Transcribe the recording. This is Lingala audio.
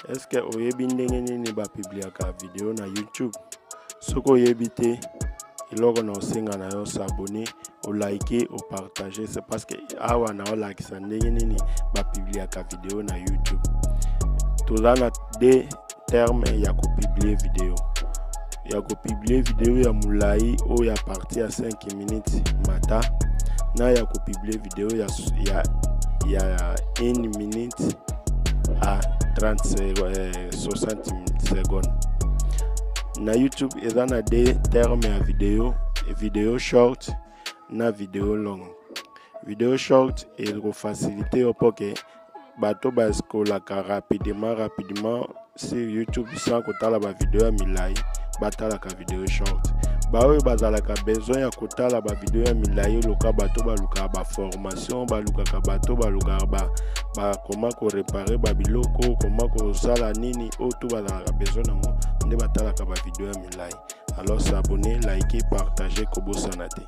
Est-ce que oyebi ndenge nini bapubliaka video na YouTube? Soko oyebi te, eloko na osenga na yo s'abonner, o liker, o partager. C'est parce que awa na olakisa ndenge nini bapubliaka video na YouTube. Toza na deux termes ya kopublier video. Ya kopublier video ya mulai o ya parti ya 5 minutes mata. Na ya kopublier video ya 1 minute à 60 secondes. Na YouTube, il y a des termes à vidéo short, na vidéo long. Vidéo short est facilité au poké. Bato baskolaka rapidement sur YouTube sans kotala ba vidéo ya milai, batala ka vidéo short. Bawe bazalaka besoin ya kotala ba vidéo ya milai loka bato baluka ba formation, baluka ka bato baluka ba comment ko réparer ba biloko, comment ko sala nini auto bazalaka besoin nango nde batala ka ba vidéo ya milai. Alors s'abonner, liker, partager kobo sanate.